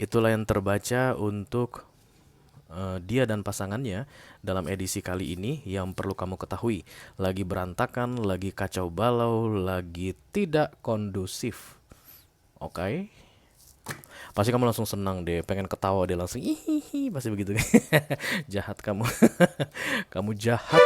Itulah yang terbaca untuk dia dan pasangannya dalam edisi kali ini yang perlu kamu ketahui. Lagi berantakan, lagi kacau balau, lagi tidak kondusif. Oke? Pasti kamu langsung senang deh, pengen ketawa deh langsung. Hihihi, pasti begitu. Jahat kamu. Kamu jahat.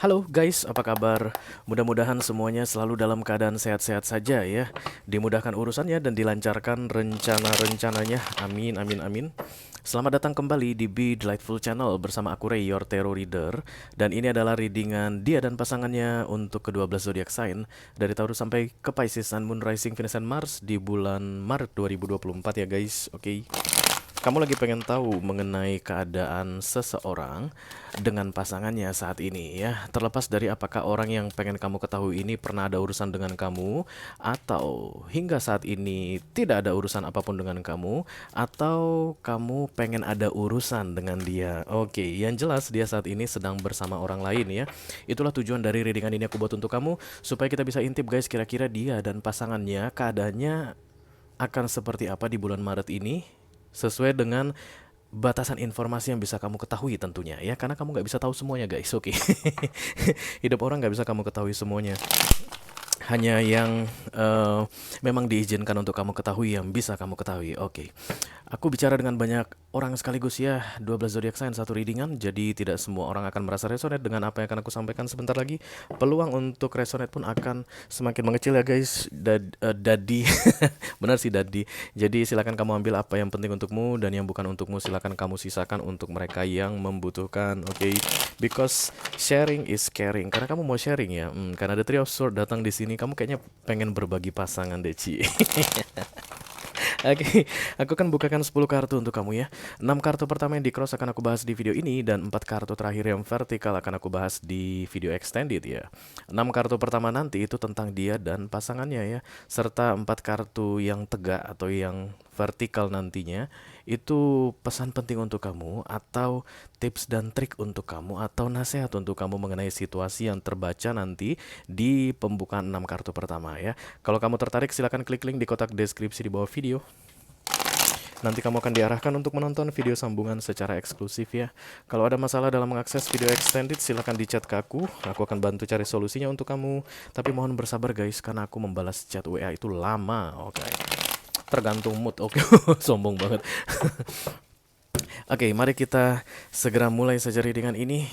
Halo guys, apa kabar? Mudah-mudahan semuanya selalu dalam keadaan sehat-sehat saja ya. Dimudahkan urusannya dan dilancarkan rencana-rencananya. Amin, amin, amin. Selamat datang kembali di Be Delightful Channel bersama aku Ray, your tarot reader. Dan ini adalah readingan dia dan pasangannya untuk ke-12 zodiak sign dari Taurus sampai ke Pisces, Sun, Moon, Rising, Venus, and Mars di bulan Maret 2024 ya guys. Oke. Kamu lagi pengen tahu mengenai keadaan seseorang dengan pasangannya saat ini ya. Terlepas dari apakah orang yang pengen kamu ketahui ini pernah ada urusan dengan kamu, atau hingga saat ini tidak ada urusan apapun dengan kamu, atau kamu pengen ada urusan dengan dia. Oke, yang jelas dia saat ini sedang bersama orang lain ya. Itulah tujuan dari readingan ini aku buat untuk kamu, supaya kita bisa intip guys, kira-kira dia dan pasangannya keadaannya akan seperti apa di bulan Maret ini, sesuai dengan batasan informasi yang bisa kamu ketahui tentunya ya, karena kamu nggak bisa tahu semuanya guys. Oke. Hidup orang nggak bisa kamu ketahui semuanya, hanya yang memang diizinkan untuk kamu ketahui, yang bisa kamu ketahui. Oke. Aku bicara dengan banyak orang sekaligus ya, 12 zodiak sign satu readingan, jadi tidak semua orang akan merasa resonate dengan apa yang akan aku sampaikan sebentar lagi. Peluang untuk resonate pun akan semakin mengecil ya guys. Dadi benar sih dadi. Jadi silakan kamu ambil apa yang penting untukmu, dan yang bukan untukmu silakan kamu sisakan untuk mereka yang membutuhkan. Oke. Because sharing is caring. Karena kamu mau sharing ya. Karena ada Three of Swords datang di sini, kamu kayaknya pengen berbagi pasangan deh, Ci. Oke, aku akan bukakan 10 kartu untuk kamu ya. 6 kartu pertama yang di cross akan aku bahas di video ini, dan 4 kartu terakhir yang vertikal akan aku bahas di video extended ya. 6 kartu pertama nanti itu tentang dia dan pasangannya ya, serta 4 kartu yang tegak atau yang vertikal nantinya itu pesan penting untuk kamu, atau tips dan trik untuk kamu, atau nasihat untuk kamu mengenai situasi yang terbaca nanti di pembukaan 6 kartu pertama ya. Kalau kamu tertarik silakan klik link di kotak deskripsi di bawah video. Nanti kamu akan diarahkan untuk menonton video sambungan secara eksklusif ya. Kalau ada masalah dalam mengakses video extended silakan di chat ke aku akan bantu cari solusinya untuk kamu. Tapi mohon bersabar guys, karena aku membalas chat WA itu lama. Oke. Tergantung mood. Oke. Sombong banget. Oke, mari kita segera mulai saja readingan ini.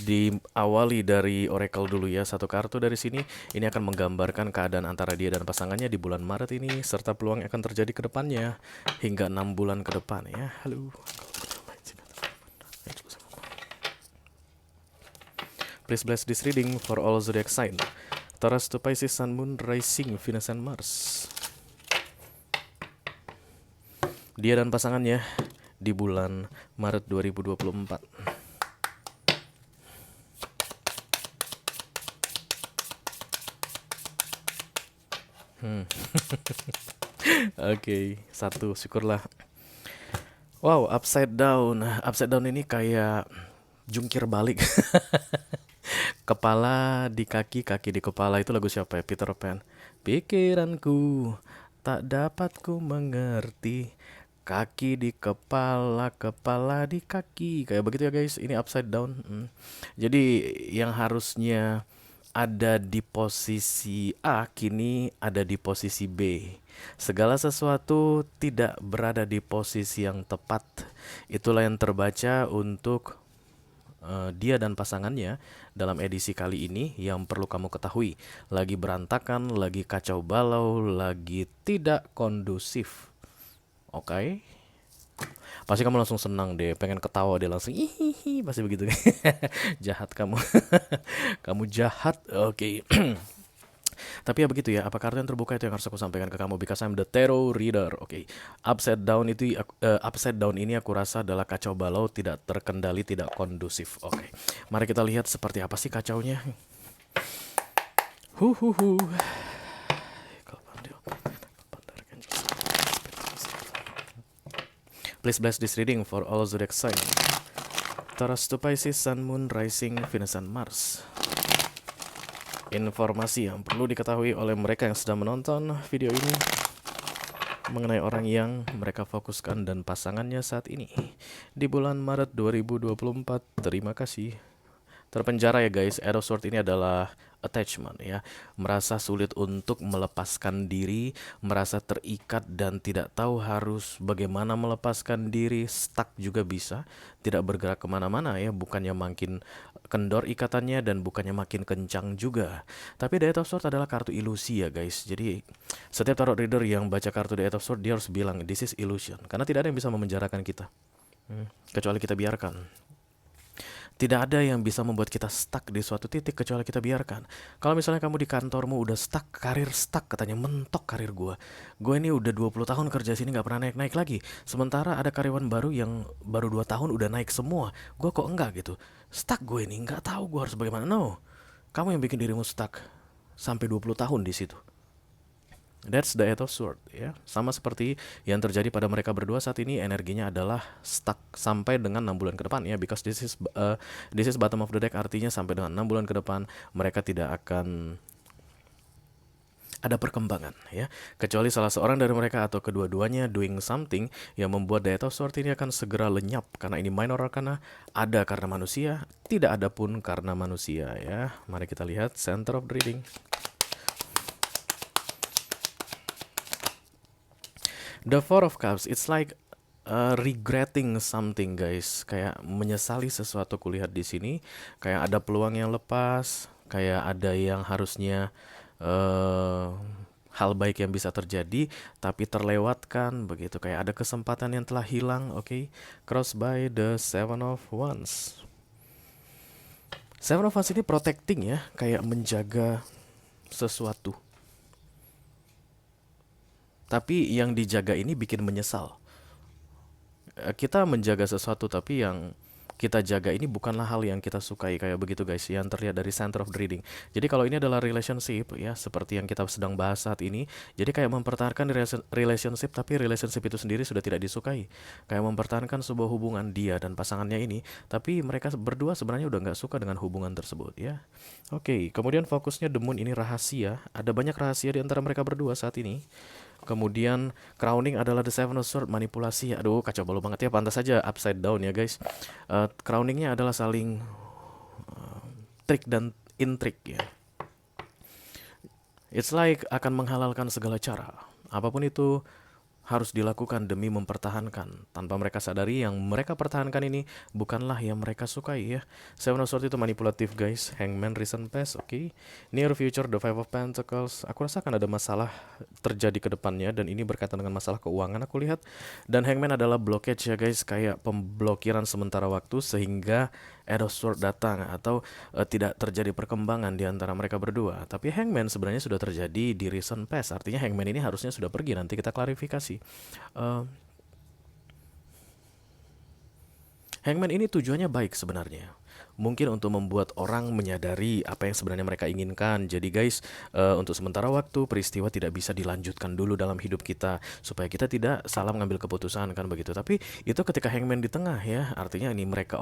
Diawali dari oracle dulu ya. Satu kartu dari sini, ini akan menggambarkan keadaan antara dia dan pasangannya di bulan Maret ini, serta peluang yang akan terjadi ke depannya hingga 6 bulan ke depan ya. Halo. Please bless this reading for all zodiac sign. Taurus to Pisces, Sun, Moon, Rising, Venus, and Mars. Dia dan pasangannya di bulan Maret 2024. Oke, satu, syukurlah. Wow, upside down. Upside down ini kayak jungkir balik. Kepala di kaki, kaki di kepala. Itu lagu siapa ya? Peter Pan. Pikiranku tak dapat ku mengerti. Kaki di kepala, kepala di kaki. Kayak begitu ya guys. Ini upside down. Jadi yang harusnya ada di posisi A kini ada di posisi B. Segala sesuatu tidak berada di posisi yang tepat. Itulah yang terbaca untuk dia dan pasangannya dalam edisi kali ini yang perlu kamu ketahui. Lagi berantakan, lagi kacau balau, lagi tidak kondusif. Oke. Pasti kamu langsung senang deh, pengen ketawa deh langsung. Hihihi, pasti begitu. Jahat kamu. Kamu jahat. Oke. Tapi ya begitu ya, apa kartu yang terbuka itu yang harus aku sampaikan ke kamu, because I'm the tarot reader. Oke. Upside down itu upside down ini aku rasa adalah kacau balau, tidak terkendali, tidak kondusif. Oke. Mari kita lihat seperti apa sih kacaunya. Huhuhu. Please bless this reading for all zodiac sign. Taurus to Pisces, Sun, Moon, Rising, Venus, and Mars. Informasi yang perlu diketahui oleh mereka yang sedang menonton video ini mengenai orang yang mereka fokuskan dan pasangannya saat ini di bulan Maret 2024. Terima kasih. Terpenjara ya guys. Eight of Swords ini adalah attachment ya, merasa sulit untuk melepaskan diri, merasa terikat dan tidak tahu harus bagaimana melepaskan diri, stuck juga bisa, tidak bergerak kemana-mana ya, bukannya makin kendor ikatannya dan bukannya makin kencang juga. Tapi The Eight of Swords adalah kartu ilusi ya guys, jadi setiap tarot reader yang baca kartu The Eight of Swords dia harus bilang this is illusion, karena tidak ada yang bisa memenjarakan kita kecuali kita biarkan. Tidak ada yang bisa membuat kita stuck di suatu titik kecuali kita biarkan. Kalau misalnya kamu di kantormu udah stuck, karir stuck, katanya mentok karir gue. Gue ini udah 20 tahun kerja sini gak pernah naik-naik lagi. Sementara ada karyawan baru yang baru 2 tahun udah naik semua. Gue kok enggak gitu. Stuck gue ini, gak tahu gue harus bagaimana. No, kamu yang bikin dirimu stuck sampai 20 tahun di situ. That's the Eight of Swords ya. Sama seperti yang terjadi pada mereka berdua saat ini, energinya adalah stuck sampai dengan 6 bulan ke depan ya, because this is bottom of the deck, artinya sampai dengan 6 bulan ke depan mereka tidak akan ada perkembangan ya, kecuali salah seorang dari mereka atau kedua-duanya doing something yang membuat The Eight of Swords ini akan segera lenyap, karena ini minor arcana, ada karena manusia, tidak ada pun karena manusia ya. Mari kita lihat center of the reading. The Four of Cups, it's like regretting something guys, kayak menyesali sesuatu. Kulihat di sini kayak ada peluang yang lepas, kayak ada yang harusnya hal baik yang bisa terjadi tapi terlewatkan begitu, kayak ada kesempatan yang telah hilang. Oke, cross by the Seven of Wands. Seven of Wands ini protecting ya, kayak menjaga sesuatu. Tapi yang dijaga ini bikin menyesal. Kita menjaga sesuatu tapi yang kita jaga ini bukanlah hal yang kita sukai, kayak begitu guys, yang terlihat dari center of the reading. Jadi kalau ini adalah relationship ya, seperti yang kita sedang bahas saat ini, jadi kayak mempertahankan relationship tapi relationship itu sendiri sudah tidak disukai. Kayak mempertahankan sebuah hubungan dia dan pasangannya ini, tapi mereka berdua sebenarnya udah nggak suka dengan hubungan tersebut ya. Oke, kemudian fokusnya The Moon ini rahasia, ada banyak rahasia di antara mereka berdua saat ini. Kemudian crowning adalah the Seven of Swords, manipulasi. Aduh, kacau balau banget ya, pantas saja upside down ya guys. Crowningnya adalah saling trik dan intrik ya. It's like akan menghalalkan segala cara, apapun itu harus dilakukan demi mempertahankan. Tanpa mereka sadari yang mereka pertahankan ini bukanlah yang mereka sukai ya. Seven of Swords itu manipulatif guys. Hangman, recent past, oke. Near future, the Five of Pentacles. Aku rasa akan ada masalah terjadi ke depannya, dan ini berkaitan dengan masalah keuangan aku lihat. Dan Hangman adalah blockage ya guys, kayak pemblokiran sementara waktu sehingga Eight of Swords datang atau tidak terjadi perkembangan di antara mereka berdua. Tapi Hangman sebenarnya sudah terjadi di recent past, artinya Hangman ini harusnya sudah pergi. Nanti kita klarifikasi. Hangman ini tujuannya baik sebenarnya, mungkin untuk membuat orang menyadari apa yang sebenarnya mereka inginkan. Jadi guys, untuk sementara waktu peristiwa tidak bisa dilanjutkan dulu dalam hidup kita, supaya kita tidak salah mengambil keputusan kan begitu. Tapi itu ketika Hangman di tengah ya, artinya ini mereka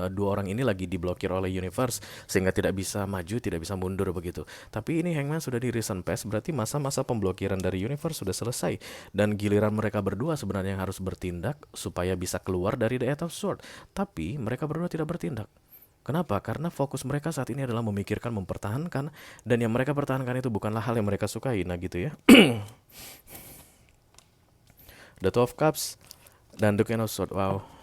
dua orang ini lagi diblokir oleh universe sehingga tidak bisa maju, tidak bisa mundur begitu. Tapi ini Hangman sudah di recent past, berarti masa-masa pemblokiran dari universe sudah selesai, dan giliran mereka berdua sebenarnya yang harus bertindak supaya bisa keluar dari the Eight of Swords. Tapi mereka berdua tidak bertindak. Kenapa? Karena fokus mereka saat ini adalah memikirkan mempertahankan, dan yang mereka pertahankan itu bukanlah hal yang mereka sukai. Nah gitu ya. The Two of Cups dan The Queen of Swords. Wow.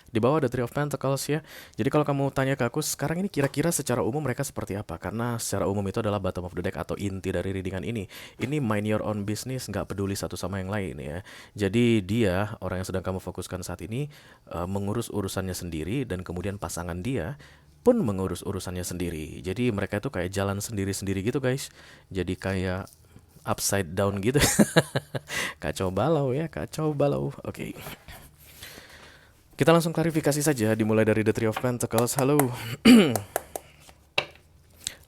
Di bawah ada Three of Pentacles ya. Jadi kalau kamu tanya ke aku sekarang ini kira-kira secara umum mereka seperti apa? Karena secara umum itu adalah bottom of the deck atau inti dari readingan ini. Ini mind your own business, nggak peduli satu sama yang lain ya. Jadi dia, orang yang sedang kamu fokuskan saat ini, mengurus urusannya sendiri, dan kemudian pasangan dia pun mengurus urusannya sendiri. Jadi mereka itu kayak jalan sendiri-sendiri gitu guys. Jadi kayak upside down gitu. Kacau balau ya, kacau balau. Oke. Kita langsung klarifikasi saja, dimulai dari the Three of Pentacles. Halo.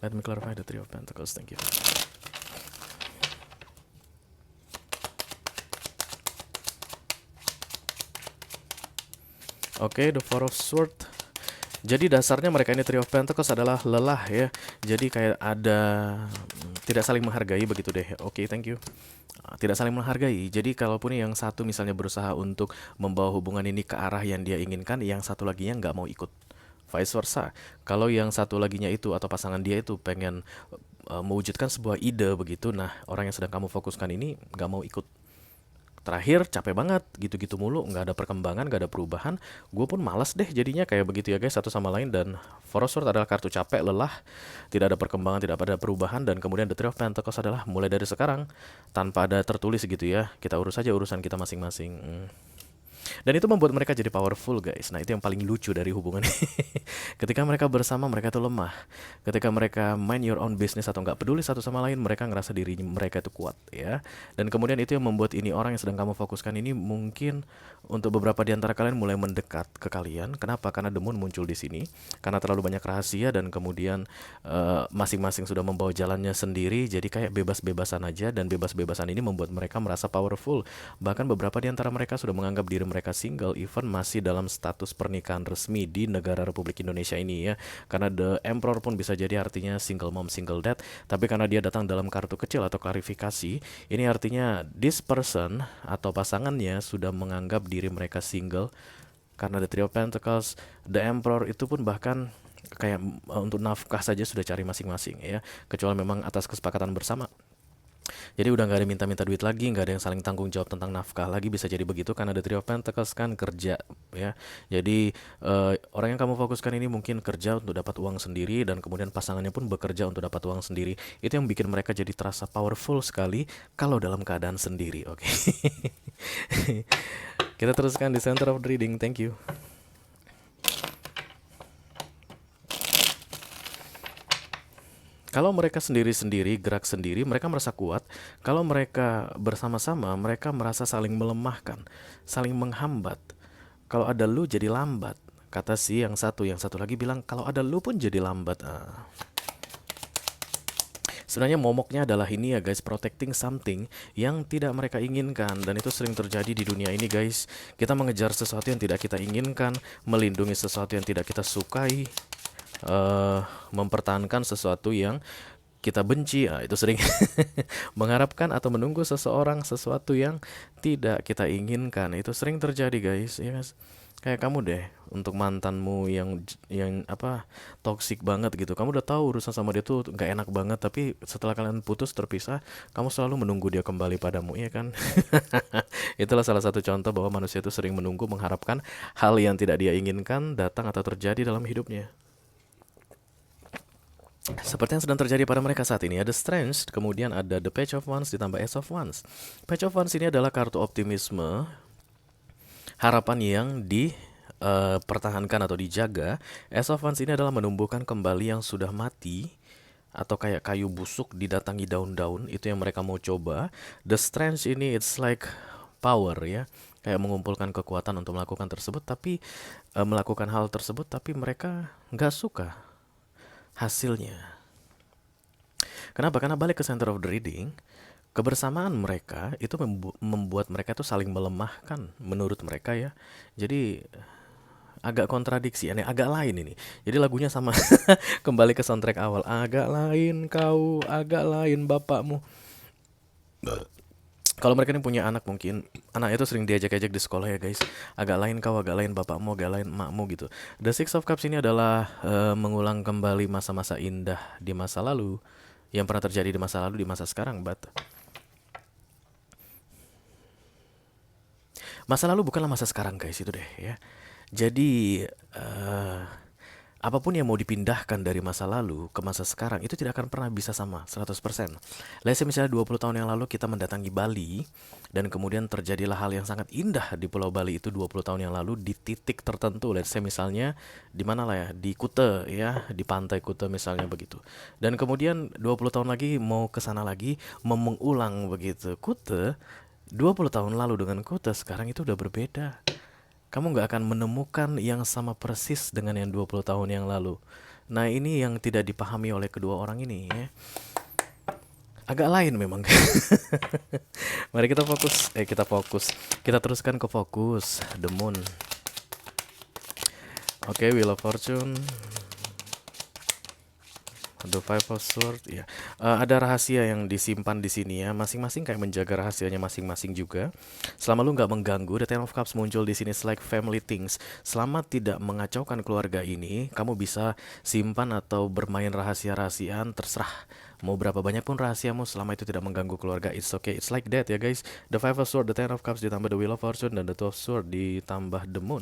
Let me clarify the Three of Pentacles, thank you. Oke, the Four of Swords. Jadi dasarnya mereka ini Three of Pentacles adalah lelah ya. Jadi kayak ada tidak saling menghargai begitu deh. Oke, thank you. Tidak saling menghargai. Jadi kalaupun yang satu misalnya berusaha untuk membawa hubungan ini ke arah yang dia inginkan, yang satu laginya nggak mau ikut. Vice versa. Kalau yang satu laginya itu atau pasangan dia itu pengen mewujudkan sebuah ide begitu, nah orang yang sedang kamu fokuskan ini nggak mau ikut. Terakhir capek banget gitu-gitu mulu, nggak ada perkembangan, nggak ada perubahan. Gue pun malas deh jadinya kayak begitu ya guys, satu sama lain. Dan Four of Swords adalah kartu capek, lelah, tidak ada perkembangan, tidak ada perubahan. Dan kemudian the Three of Pentacles adalah mulai dari sekarang tanpa ada tertulis gitu ya, kita urus saja urusan kita masing-masing. Dan itu membuat mereka jadi powerful guys. Nah itu yang paling lucu dari hubungan ini. Ketika mereka bersama, mereka tuh lemah. Ketika mereka mind your own business atau nggak peduli satu sama lain, mereka ngerasa diri mereka itu kuat ya. Dan kemudian itu yang membuat ini orang yang sedang kamu fokuskan ini mungkin untuk beberapa di antara kalian mulai mendekat ke kalian. Kenapa? Karena the moon muncul di sini. Karena terlalu banyak rahasia dan kemudian masing-masing sudah membawa jalannya sendiri. Jadi kayak bebas-bebasan aja, dan bebas-bebasan ini membuat mereka merasa powerful. Bahkan beberapa di antara mereka sudah menganggap diri mereka single, even masih dalam status pernikahan resmi di negara Republik Indonesia ini ya. Karena the emperor pun bisa jadi artinya single mom, single dad. Tapi karena dia datang dalam kartu kecil atau klarifikasi, ini artinya this person atau pasangannya sudah menganggap diri mereka single. Karena the Three of Pentacles, the emperor itu pun bahkan kayak untuk nafkah saja sudah cari masing-masing ya. Kecuali memang atas kesepakatan bersama. Jadi udah nggak ada minta-minta duit lagi, nggak ada yang saling tanggung jawab tentang nafkah lagi, bisa jadi begitu karena ada Three of Pentacles kan kerja ya. Jadi orang yang kamu fokuskan ini mungkin kerja untuk dapat uang sendiri, dan kemudian pasangannya pun bekerja untuk dapat uang sendiri. Itu yang bikin mereka jadi terasa powerful sekali kalau dalam keadaan sendiri. Oke. Kita teruskan di center of the reading. Thank you. Kalau mereka sendiri-sendiri, gerak sendiri, mereka merasa kuat. Kalau mereka bersama-sama, mereka merasa saling melemahkan, saling menghambat. Kalau ada lu jadi lambat. Kata si yang satu lagi bilang kalau ada lu pun jadi lambat. Sebenarnya momoknya adalah ini ya guys, protecting something yang tidak mereka inginkan. Dan itu sering terjadi di dunia ini guys. Kita mengejar sesuatu yang tidak kita inginkan, melindungi sesuatu yang tidak kita sukai, mempertahankan sesuatu yang kita benci. Itu sering mengharapkan atau menunggu seseorang, sesuatu yang tidak kita inginkan. Itu sering terjadi guys, ya guys. Kayak kamu deh, untuk mantanmu yang apa, toksik banget gitu. Kamu udah tahu urusan sama dia tuh nggak enak banget, tapi setelah kalian putus terpisah, kamu selalu menunggu dia kembali padamu, ya kan? Itulah salah satu contoh bahwa manusia itu sering menunggu, mengharapkan hal yang tidak dia inginkan datang atau terjadi dalam hidupnya. Seperti yang sedang terjadi pada mereka saat ini. Ada Strength, kemudian ada The Page of Wands ditambah Ace of Wands. Page of Wands ini adalah kartu optimisme, harapan yang dipertahankan atau dijaga. Ace of Wands ini adalah menumbuhkan kembali yang sudah mati, atau kayak kayu busuk didatangi daun-daun. Itu yang mereka mau coba. The Strength ini it's like power ya, kayak mengumpulkan kekuatan untuk melakukan tersebut, tapi melakukan hal tersebut, tapi mereka nggak suka hasilnya. Kenapa? Karena balik ke center of the reading, kebersamaan mereka itu membuat mereka tuh saling melemahkan menurut mereka ya. Jadi agak kontradiksi, aneh, agak lain ini. Jadi lagunya sama. Kembali ke soundtrack awal. Agak lain kau, agak lain bapakmu. Kalau mereka ini punya anak, mungkin anak itu sering diajak-ajak di sekolah ya guys. Agak lain kau, agak lain bapakmu, agak lain emakmu gitu. The Six of Cups ini adalah mengulang kembali masa-masa indah di masa lalu, yang pernah terjadi di masa lalu, di masa sekarang. But masa lalu bukanlah masa sekarang guys, itu deh ya. Jadi apapun yang mau dipindahkan dari masa lalu ke masa sekarang itu tidak akan pernah bisa sama 100%. Let's say misalnya 20 tahun yang lalu kita mendatangi Bali, dan kemudian terjadilah hal yang sangat indah di Pulau Bali itu 20 tahun yang lalu di titik tertentu. Let's say misalnya di mana lah ya, di Kuta ya, di pantai Kuta misalnya begitu. Dan kemudian 20 tahun lagi mau ke sana lagi, mengulang begitu. Kuta 20 tahun lalu dengan Kuta sekarang itu udah berbeda. Kamu nggak akan menemukan yang sama persis dengan yang 20 tahun yang lalu. Nah ini yang tidak dipahami oleh kedua orang ini ya. Agak lain memang. Mari kita fokus. Kita teruskan ke fokus The Moon. Oke, Wheel of Fortune, The Five of Swords, ya. Ada rahasia yang disimpan di sini ya. Masing-masing kayak menjaga rahasianya masing-masing juga. Selama lu nggak mengganggu, The Ten of Cups muncul di sini like family things. Selama tidak mengacaukan keluarga ini, kamu bisa simpan atau bermain rahasia-rahasiaan terserah. Mau berapa banyak pun rahasiamu selama itu tidak mengganggu keluarga, it's okay. It's like that ya guys. The Five of Swords, The Ten of Cups ditambah The Wheel of Fortune dan The Two of Swords ditambah The Moon.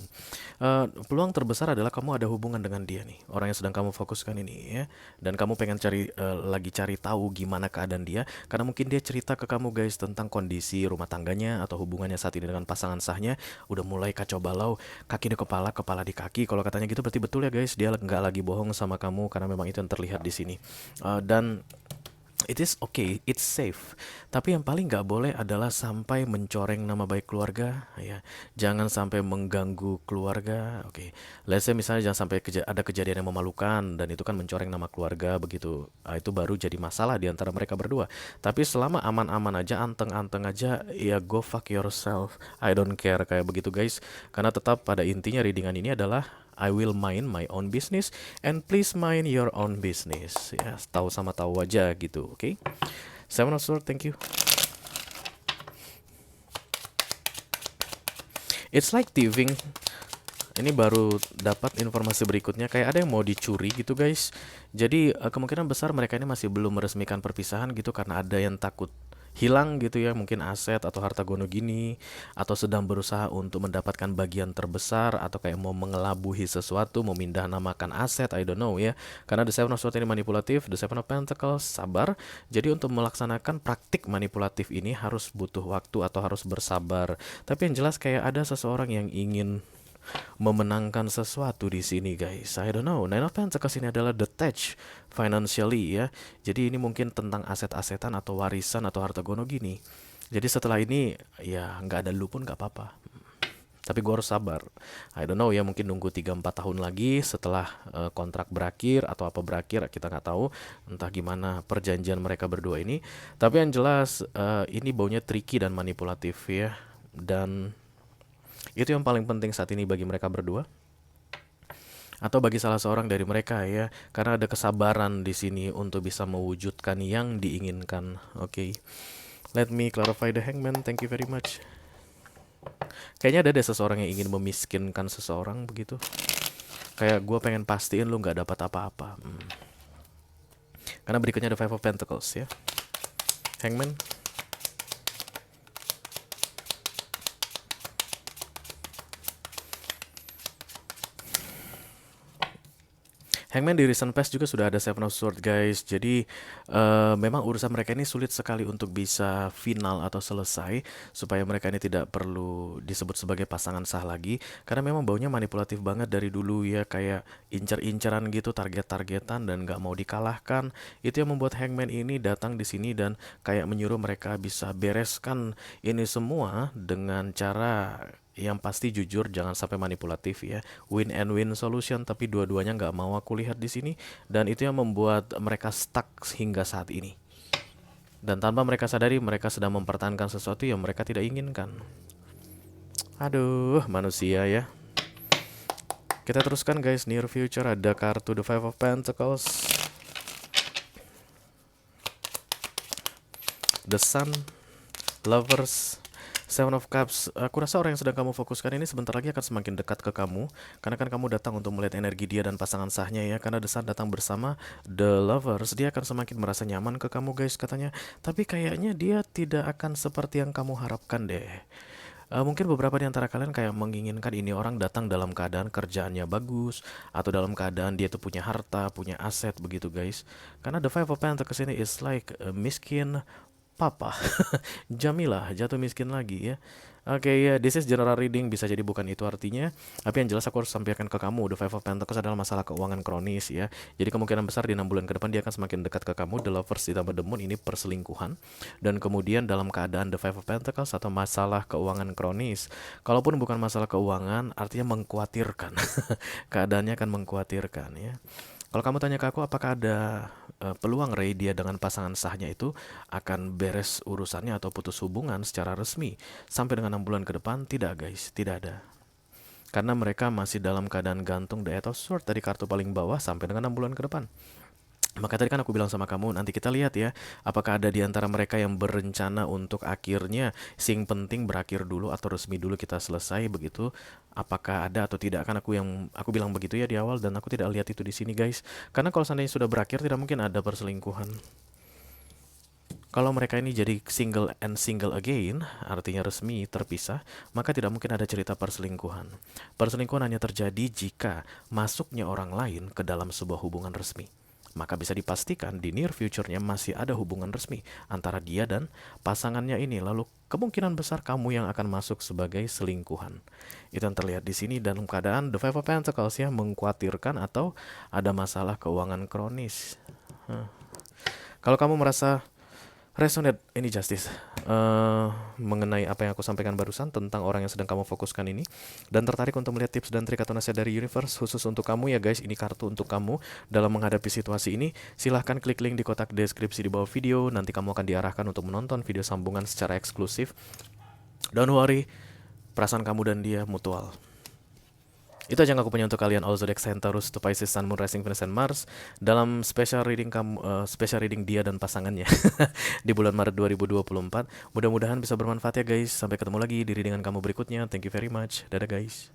Peluang terbesar adalah kamu ada hubungan dengan dia nih, orang yang sedang kamu fokuskan ini ya. Dan kamu pengen lagi cari tahu gimana keadaan dia, karena mungkin dia cerita ke kamu guys tentang kondisi rumah tangganya atau hubungannya saat ini dengan pasangan sahnya udah mulai kacau balau, kaki di kepala, kepala di kaki. Kalau katanya gitu berarti betul ya guys, dia nggak lagi bohong sama kamu karena memang itu yang terlihat di sini. Dan it is okay, it's safe. Tapi yang paling nggak boleh adalah sampai mencoreng nama baik keluarga, ya. Jangan sampai mengganggu keluarga. Oke, let's say misalnya jangan sampai ada kejadian yang memalukan dan itu kan mencoreng nama keluarga begitu. Itu baru jadi masalah di antara mereka berdua. Tapi selama aman-aman aja, anteng-anteng aja, ya go fuck yourself. I don't care kayak begitu guys. Karena tetap pada intinya readingan ini adalah I will mind my own business and please mind your own business. Ya, tahu sama tahu aja gitu, oke? Okay? Seven of Swords, thank you. It's like thieving. Ini baru dapat informasi berikutnya, kayak ada yang mau dicuri gitu guys. Jadi kemungkinan besar mereka ini masih belum meresmikan perpisahan gitu karena ada yang takut hilang gitu ya, mungkin aset atau harta gono gini, atau sedang berusaha untuk mendapatkan bagian terbesar, atau kayak mau mengelabuhi sesuatu, memindah namakan aset, I don't know ya. Karena The Seven of Swords ini manipulatif, The Seven of Pentacles sabar. Jadi untuk melaksanakan praktik manipulatif ini harus butuh waktu atau harus bersabar. Tapi yang jelas kayak ada seseorang yang ingin memenangkan sesuatu di sini guys. I don't know. Nine of Pentacles ini adalah detached financially ya. Jadi ini mungkin tentang aset-asetan atau warisan atau harta gono gini. Jadi setelah ini ya nggak ada lu pun nggak apa-apa. Tapi gue harus sabar. I don't know ya, mungkin nunggu 3-4 tahun lagi setelah kontrak berakhir atau apa berakhir, kita nggak tahu. Entah gimana perjanjian mereka berdua ini. Tapi yang jelas ini baunya tricky dan manipulatif ya. Dan itu yang paling penting saat ini bagi mereka berdua atau bagi salah seorang dari mereka ya, karena ada kesabaran di sini untuk bisa mewujudkan yang diinginkan. Oke. Let me clarify the Hangman. Thank you very much. Kayaknya ada seseorang yang ingin memiskinkan seseorang begitu. Kayak gue pengen pastiin lu nggak dapat apa-apa. Karena berikutnya ada Five of Pentacles ya. Hangman. Hangman di recent past juga sudah ada Seven of Swords guys. Jadi memang urusan mereka ini sulit sekali untuk bisa final atau selesai, supaya mereka ini tidak perlu disebut sebagai pasangan sah lagi. Karena memang baunya manipulatif banget dari dulu ya, kayak incer-inceran gitu, target-targetan dan nggak mau dikalahkan. Itu yang membuat Hangman ini datang di sini dan kayak menyuruh mereka bisa bereskan ini semua dengan cara yang pasti jujur, jangan sampai manipulatif ya. Win and win solution, tapi dua-duanya nggak mau aku lihat di sini, dan itu yang membuat mereka stuck hingga saat ini. Dan tanpa mereka sadari, mereka sedang mempertahankan sesuatu yang mereka tidak inginkan. Aduh, manusia ya. Kita teruskan guys, near future ada kartu The Five of Pentacles, The Sun, Lovers, Seven of Cups. Aku rasa orang yang sedang kamu fokuskan ini sebentar lagi akan semakin dekat ke kamu, karena kan kamu datang untuk melihat energi dia dan pasangan sahnya ya. Karena The Sun datang bersama The Lovers, dia akan semakin merasa nyaman ke kamu guys katanya. Tapi kayaknya dia tidak akan seperti yang kamu harapkan deh. Mungkin beberapa di antara kalian kayak menginginkan ini orang datang dalam keadaan kerjaannya bagus, atau dalam keadaan dia tuh punya harta, punya aset begitu guys. Karena The Five of Pentacles ini is like miskin papa. Jamilah jatuh miskin lagi ya. Oke ya, this is general reading, bisa jadi bukan itu artinya. Tapi yang jelas aku harus sampaikan ke kamu, The Five of Pentacles adalah masalah keuangan kronis ya. Jadi kemungkinan besar di 6 bulan ke depan dia akan semakin dekat ke kamu. The Lovers ditambah The Moon ini perselingkuhan. Dan kemudian dalam keadaan The Five of Pentacles atau masalah keuangan kronis. Kalaupun bukan masalah keuangan, artinya mengkhawatirkan. Keadaannya akan mengkhawatirkan ya. Kalau kamu tanya ke aku apakah ada peluang Ray dia dengan pasangan sahnya itu akan beres urusannya atau putus hubungan secara resmi sampai dengan 6 bulan ke depan, tidak guys, tidak ada. karena mereka masih dalam keadaan gantung the Eight of Swords dari kartu paling bawah sampai dengan 6 bulan ke depan. Maka tadi kan aku bilang sama kamu, nanti kita lihat ya, apakah ada di antara mereka yang berencana untuk akhirnya sing penting berakhir dulu atau resmi dulu kita selesai begitu. Apakah ada atau tidak? Kan aku bilang begitu ya di awal dan aku tidak lihat itu di sini guys. Karena kalau seandainya sudah berakhir tidak mungkin ada perselingkuhan. Kalau mereka ini jadi single and single again, artinya resmi terpisah, maka tidak mungkin ada cerita perselingkuhan. Perselingkuhan hanya terjadi jika masuknya orang lain ke dalam sebuah hubungan resmi. Maka bisa dipastikan di near future-nya masih ada hubungan resmi antara dia dan pasangannya ini. Lalu kemungkinan besar kamu yang akan masuk sebagai selingkuhan. Itu yang terlihat di sini dalam keadaan The Five of Pentacles ya, mengkhawatirkan atau ada masalah keuangan kronis. Kalau kamu merasa resonate ini Justice mengenai apa yang aku sampaikan barusan tentang orang yang sedang kamu fokuskan ini, dan tertarik untuk melihat tips dan trik atau nasihat dari universe khusus untuk kamu ya guys, ini kartu untuk kamu dalam menghadapi situasi ini, silahkan klik link di kotak deskripsi di bawah video. Nanti kamu akan diarahkan untuk menonton video sambungan secara eksklusif. Don't worry, perasaan kamu dan dia mutual. Itu aja yang aku punya untuk kalian, all zodiac sign Taurus to Pisces, Sun, Moon, Rising, Venus, and Mars dalam special reading special reading dia dan pasangannya di bulan Maret 2024. Mudah-mudahan bisa bermanfaat ya guys. Sampai ketemu lagi di readingan kamu berikutnya. Thank you very much. Dadah guys.